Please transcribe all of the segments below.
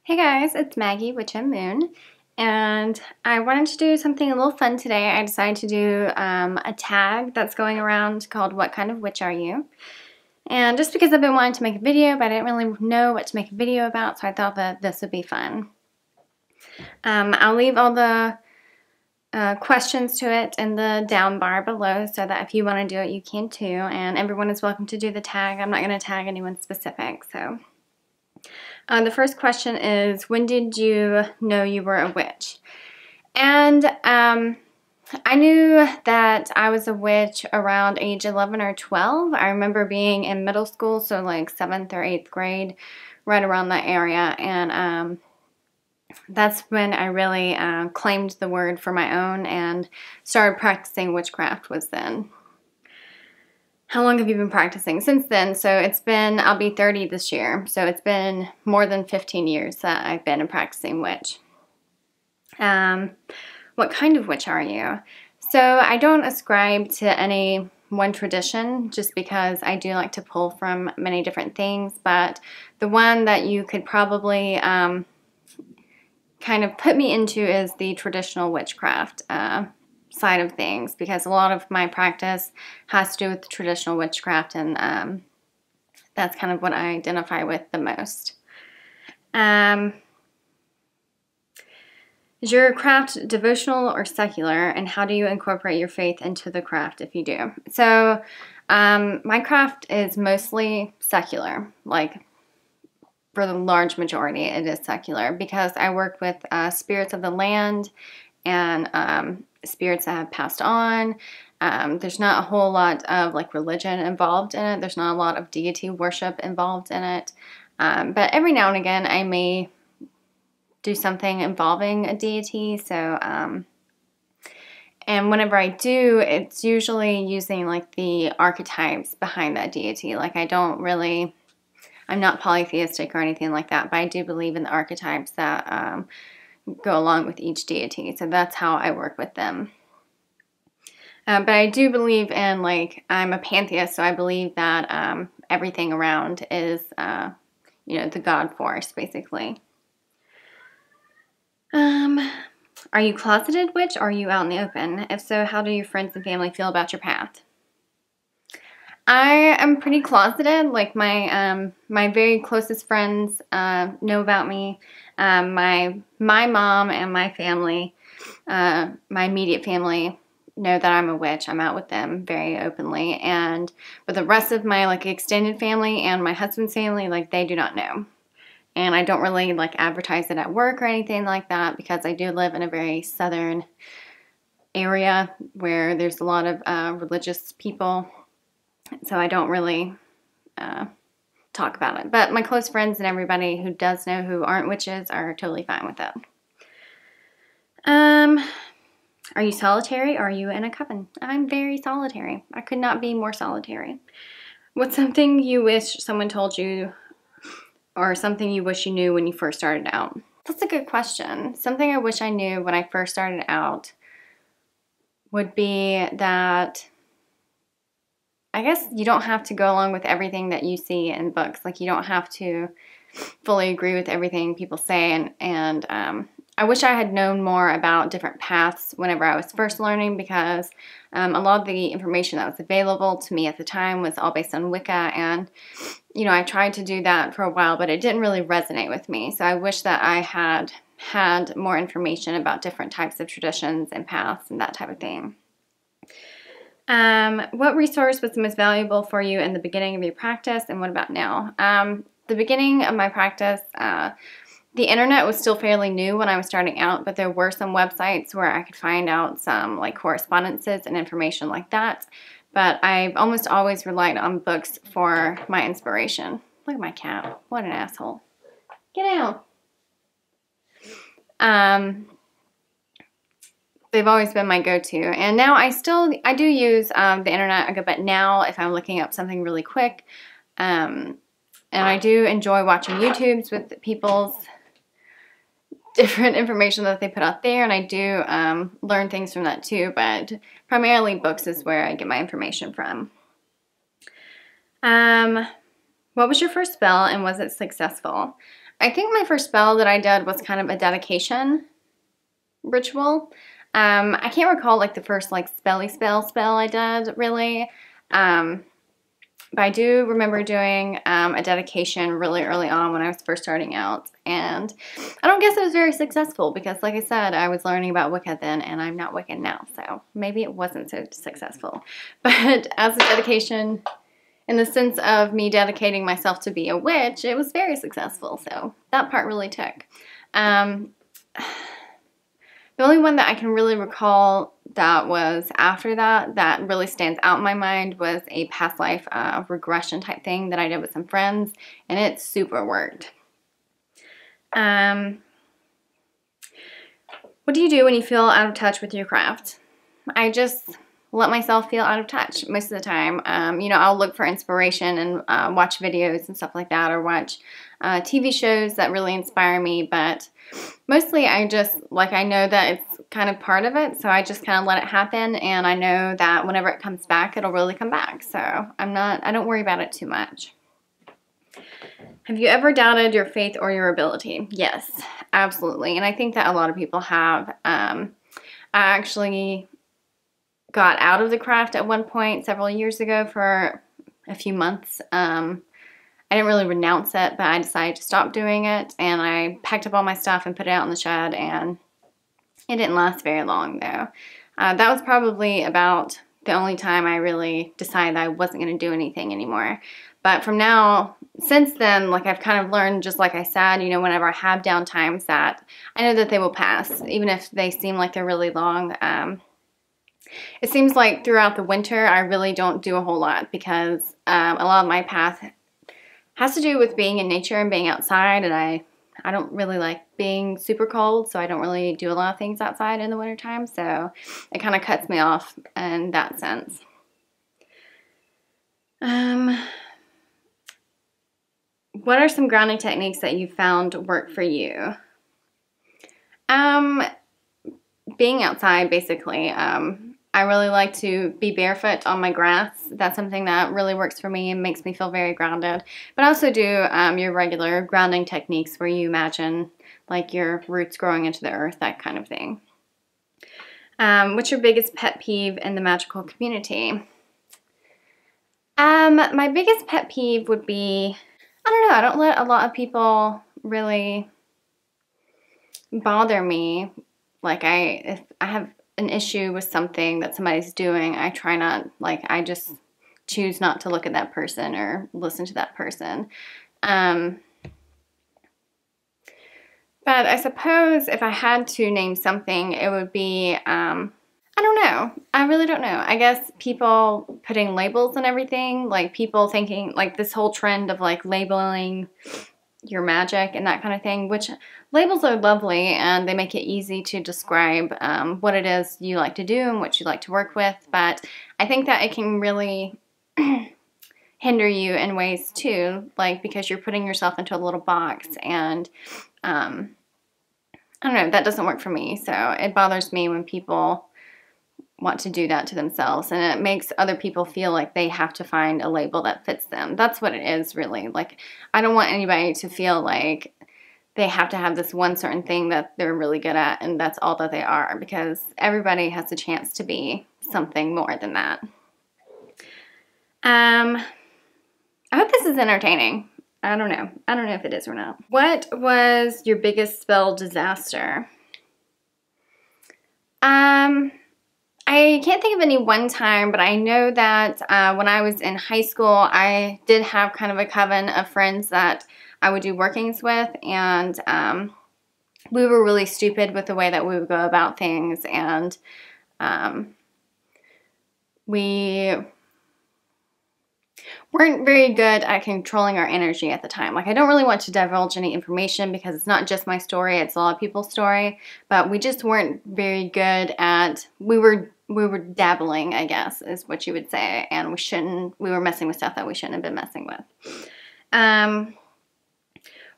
Hey guys, it's Maggie, Witchy Moon, and I wanted to do something a little fun today. I decided to do a tag that's going around called What Kind of Witch Are You? And just because I've been wanting to make a video, but I didn't really know what to make a video about, so I thought that this would be fun. I'll leave all the questions to it in the down bar below so that if you want to do it, you can too, and everyone is welcome to do the tag. I'm not going to tag anyone specific, so... the first question is, when did you know you were a witch? And I knew that I was a witch around age 11 or 12. I remember being in middle school, so like 7th or 8th grade, right around that area. And that's when I really claimed the word for my own and started practicing witchcraft was then. How long have you been practicing? Since then, so it's been, I'll be 30 this year, so it's been more than 15 years that I've been a practicing witch. What kind of witch are you? So I don't ascribe to any one tradition just because I do like to pull from many different things, but the one that you could probably kind of put me into is the traditional witchcraft side of things, because a lot of my practice has to do with traditional witchcraft, and that's kind of what I identify with the most. Is your craft devotional or secular, and how do you incorporate your faith into the craft if you do? So my craft is mostly secular, like for the large majority it is secular, because I work with spirits of the land and spirits that have passed on. There's not a whole lot of like religion involved in it. There's not a lot of deity worship involved in it. But every now and again I may do something involving a deity. So, and whenever I do, it's usually using like the archetypes behind that deity. Like I'm not polytheistic or anything like that, but I do believe in the archetypes that go along with each deity. So that's how I work with them. But I do believe in, like, I'm a pantheist, so I believe that everything around is, the God force, basically. Are you closeted witch, or are you out in the open? If so, how do your friends and family feel about your path? I am pretty closeted. Like my very closest friends know about me. My mom and my family, my immediate family, know that I'm a witch. I'm out with them very openly, but the rest of my like extended family and my husband's family, like, they do not know. And I don't really like advertise it at work or anything like that, because I do live in a very southern area where there's a lot of religious people. So I don't really talk about it. But my close friends and everybody who does know who aren't witches are totally fine with it. Are you solitary, or are you in a coven? I'm very solitary. I could not be more solitary. What's something you wish someone told you, or something you wish you knew when you first started out? That's a good question. Something I wish I knew when I first started out would be that I guess you don't have to go along with everything that you see in books. Like, you don't have to fully agree with everything people say. And I wish I had known more about different paths whenever I was first learning, because a lot of the information that was available to me at the time was all based on Wicca. And, I tried to do that for a while, but it didn't really resonate with me. So I wish that I had more information about different types of traditions and paths and that type of thing. What resource was the most valuable for you in the beginning of your practice, and what about now? The beginning of my practice, the internet was still fairly new when I was starting out, but there were some websites where I could find out some like correspondences and information like that. But I've almost always relied on books for my inspiration. Look at my cat. What an asshole. Get out. They've always been my go-to, and now I do use the internet a good bit now if I'm looking up something really quick, and I do enjoy watching YouTubes with people's different information that they put out there, and I do learn things from that too, but primarily books is where I get my information from. What was your first spell, and was it successful? I think my first spell that I did was kind of a dedication ritual. I can't recall like the first like spell I did really. But I do remember doing a dedication really early on when I was first starting out. And I don't guess it was very successful because, like I said, I was learning about Wicca then and I'm not Wiccan now. So maybe it wasn't so successful. But as a dedication, in the sense of me dedicating myself to be a witch, it was very successful. So that part really took. The only one that I can really recall that was after that really stands out in my mind was a past life regression type thing that I did with some friends, and it super worked. What do you do when you feel out of touch with your craft? I just let myself feel out of touch most of the time. You know, I'll look for inspiration and watch videos and stuff like that, or watch TV shows that really inspire me, but mostly I just, like, I know that it's kind of part of it, so I just kind of let it happen, and I know that whenever it comes back, it'll really come back, so I don't worry about it too much. Have you ever doubted your faith or your ability? Yes, absolutely, and I think that a lot of people have. I actually got out of the craft at one point several years ago for a few months. I didn't really renounce it, but I decided to stop doing it, and I packed up all my stuff and put it out in the shed, and it didn't last very long, though. That was probably about the only time I really decided I wasn't going to do anything anymore. But from now, since then, like, I've kind of learned, just like I said, you know, whenever I have down times, that I know that they will pass, even if they seem like they're really long. It seems like throughout the winter, I really don't do a whole lot because a lot of my path has to do with being in nature and being outside, and I don't really like being super cold, so I don't really do a lot of things outside in the wintertime, so it kind of cuts me off in that sense. What are some grounding techniques that you found work for you? Being outside, basically. I really like to be barefoot on my grass. That's something that really works for me and makes me feel very grounded. But I also do your regular grounding techniques where you imagine like your roots growing into the earth, that kind of thing. What's your biggest pet peeve in the magical community? My biggest pet peeve would be, I don't know, I don't let a lot of people really bother me. Like, if I have an issue with something that somebody's doing, I try not, like, I just choose not to look at that person or listen to that person. But I suppose if I had to name something, it would be, I don't know. I really don't know. I guess people putting labels on everything, like people thinking, like this whole trend of like labeling your magic and that kind of thing, which labels are lovely and they make it easy to describe what it is you like to do and what you like to work with, but I think that it can really hinder you in ways too, like because you're putting yourself into a little box, and I don't know, that doesn't work for me, so it bothers me when people want to do that to themselves, and it makes other people feel like they have to find a label that fits them. That's what it is, really. Like, I don't want anybody to feel like they have to have this one certain thing that they're really good at and that's all that they are, because everybody has a chance to be something more than that. I hope this is entertaining. I don't know. I don't know if it is or not. What was your biggest spell disaster? I can't think of any one time, but I know that when I was in high school, I did have kind of a coven of friends that I would do workings with, and we were really stupid with the way that we would go about things, and we weren't very good at controlling our energy at the time. Like, I don't really want to divulge any information because it's not just my story, it's a lot of people's story, but we just weren't very good at, we were dabbling, I guess, is what you would say, and we were messing with stuff that we shouldn't have been messing with.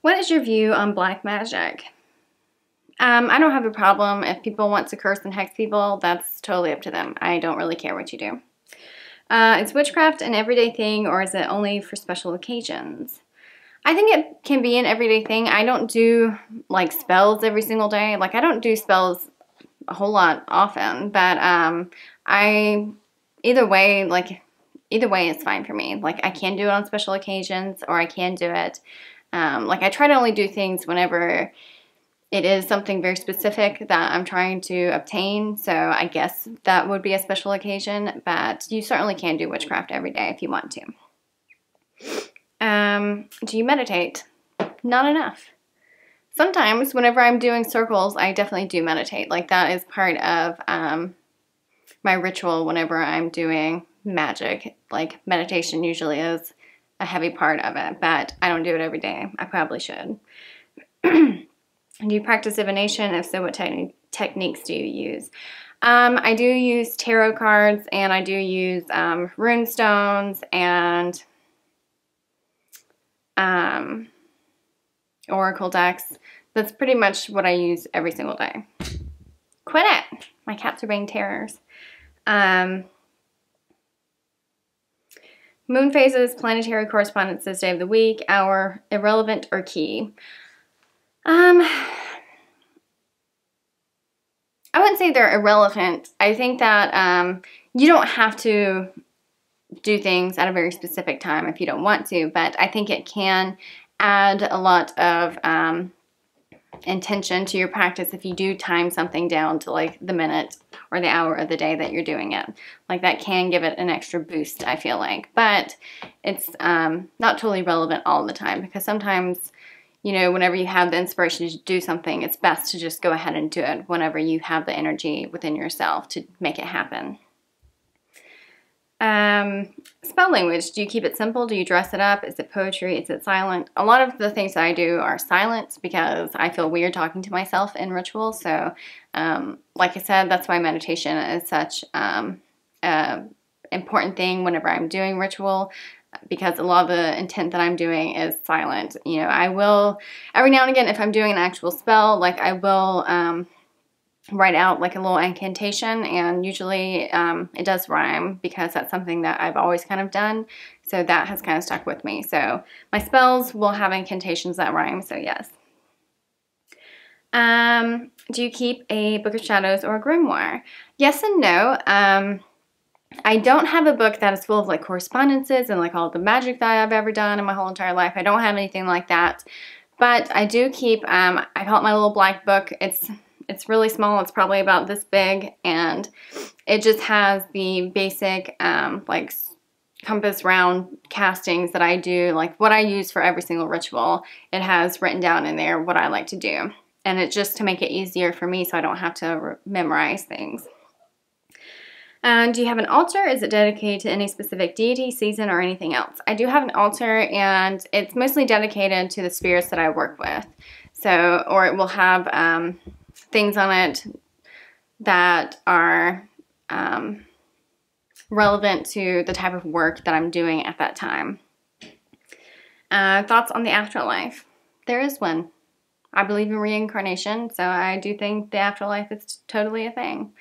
What is your view on black magic? I don't have a problem. If people want to curse and hex people, that's totally up to them. I don't really care what you do. Is witchcraft an everyday thing, or is it only for special occasions? I think it can be an everyday thing. I don't do like spells every single day. Like I don't do spells a whole lot often, but I either way, it's fine for me. Like I can do it on special occasions, or I can do it. Like I try to only do things whenever it is something very specific that I'm trying to obtain. So I guess that would be a special occasion, but you certainly can do witchcraft every day if you want to. Do you meditate? Not enough. Sometimes whenever I'm doing circles, I definitely do meditate. Like that is part of my ritual whenever I'm doing magic. Like meditation usually is a heavy part of it, but I don't do it every day. I probably should. Do you practice divination? If so, what techniques do you use? I do use tarot cards, and I do use rune stones and oracle decks. That's pretty much what I use every single day. Quit it! My cats are being terrors. Moon phases, planetary correspondences, day of the week, hour, irrelevant, or key. I wouldn't say they're irrelevant. I think that you don't have to do things at a very specific time if you don't want to, but I think it can add a lot of intention to your practice if you do time something down to like the minute or the hour of the day that you're doing it. Like that can give it an extra boost, I feel like. But it's not totally relevant all the time, because sometimes, you know, whenever you have the inspiration to do something, it's best to just go ahead and do it whenever you have the energy within yourself to make it happen. Spell language. Do you keep it simple? Do you dress it up? Is it poetry? Is it silent? A lot of the things that I do are silent because I feel weird talking to myself in ritual. So, like I said, that's why meditation is such an important thing whenever I'm doing ritual, because a lot of the intent that I'm doing is silent. You know, I will, every now and again, if I'm doing an actual spell, like I will write out like a little incantation, and usually it does rhyme because that's something that I've always kind of done. So that has kind of stuck with me. So my spells will have incantations that rhyme, so yes. Do you keep a Book of Shadows or a grimoire? Yes and no. I don't have a book that is full of like correspondences and like all the magic that I've ever done in my whole entire life. I don't have anything like that. But I do keep, I call it my little black book. It's really small. It's probably about this big, and it just has the basic like compass round castings that I do, like what I use for every single ritual. It has written down in there what I like to do, and it's just to make it easier for me so I don't have to memorize things. Do you have an altar? Is it dedicated to any specific deity, season, or anything else? I do have an altar, and it's mostly dedicated to the spirits that I work with. So, or it will have things on it that are relevant to the type of work that I'm doing at that time. Thoughts on the afterlife? There is one. I believe in reincarnation, so I do think the afterlife is totally a thing.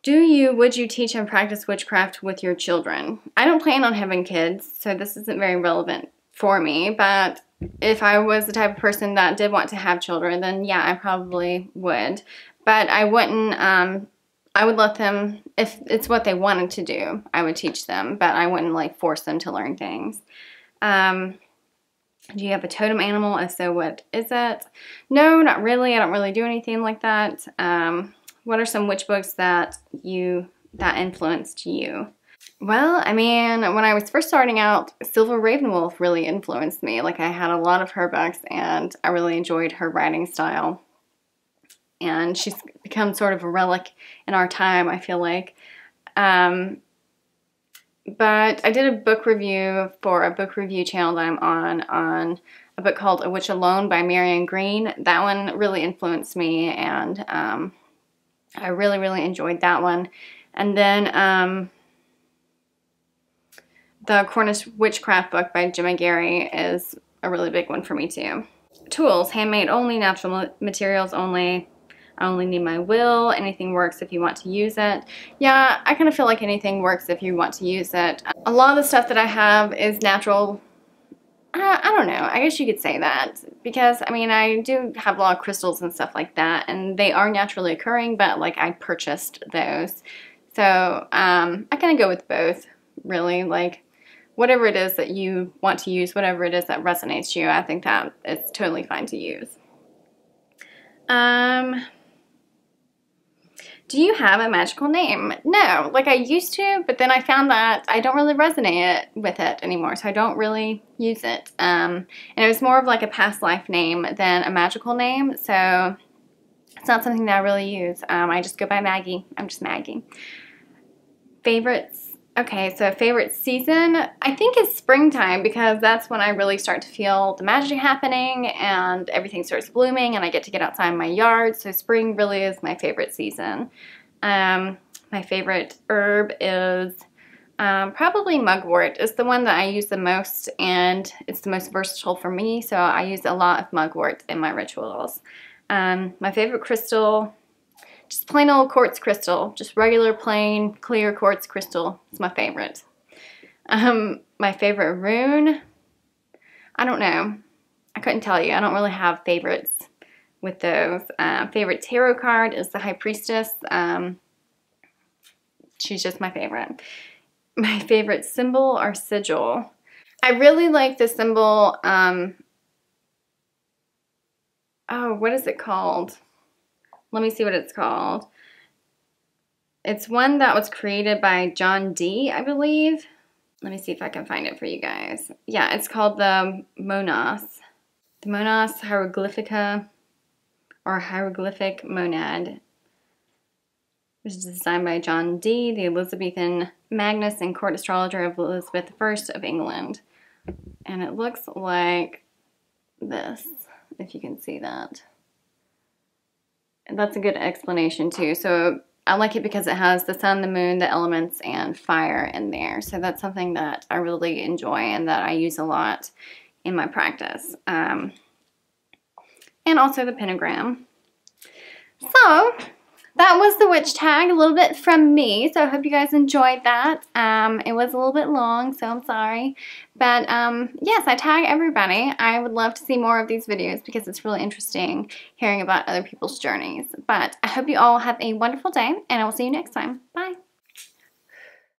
Would you teach and practice witchcraft with your children? I don't plan on having kids, so this isn't very relevant for me, but if I was the type of person that did want to have children, then yeah, I probably would. But I wouldn't, I would let them, if it's what they wanted to do, I would teach them, but I wouldn't like force them to learn things. Do you have a totem animal? If so, what is it? No, not really. I don't really do anything like that. What are some witch books that influenced you? Well, I mean, when I was first starting out, Silver Ravenwolf really influenced me. Like, I had a lot of her books, and I really enjoyed her writing style. And she's become sort of a relic in our time, I feel like. But I did a book review for a book review channel that I'm on a book called A Witch Alone by Marion Green. That one really influenced me, and I really, really enjoyed that one. And then the Cornish Witchcraft book by Gemma Gary is a really big one for me too. Tools, handmade only, natural materials only. I only need my will. Anything works if you want to use it. Yeah, I kind of feel like anything works if you want to use it. A lot of the stuff that I have is natural I don't know. I guess you could say that because, I mean, I do have a lot of crystals and stuff like that, and they are naturally occurring, but like I purchased those. So I kind of go with both, really. Like whatever it is that you want to use, whatever it is that resonates to you, I think that it's totally fine to use. Do you have a magical name? No, like I used to, but then I found that I don't really resonate with it anymore, so I don't really use it. And it was more of like a past life name than a magical name, so it's not something that I really use. I just go by Maggie. I'm just Maggie. Favorites? Okay, so favorite season, I think is springtime because that's when I really start to feel the magic happening and everything starts blooming and I get to get outside my yard. So spring really is my favorite season. My favorite herb is probably mugwort. It's the one that I use the most and it's the most versatile for me. So I use a lot of mugwort in my rituals. My favorite crystal, just plain old quartz crystal, just regular plain clear quartz crystal. It's my favorite. My favorite rune, I don't know. I couldn't tell you. I don't really have favorites with those. Favorite tarot card is the High Priestess. She's just my favorite. My favorite symbol or sigil. I really like the symbol, oh, what is it called? Let me see what it's called. It's one that was created by John Dee, I believe. Let me see if I can find it for you guys. Yeah, it's called the Monas. The Monas Hieroglyphica, or Hieroglyphic Monad. Which is designed by John Dee, the Elizabethan Magnus and court astrologer of Elizabeth I of England. And it looks like this, if you can see that. And that's a good explanation too. So I like it because it has the sun, the moon, the elements, and fire in there. So that's something that I really enjoy and that I use a lot in my practice. And also the pentagram. So that was the witch tag, a little bit from me. So I hope you guys enjoyed that. It was a little bit long, so I'm sorry. But yes, I tag everybody. I would love to see more of these videos because it's really interesting hearing about other people's journeys. But I hope you all have a wonderful day, and I will see you next time. Bye.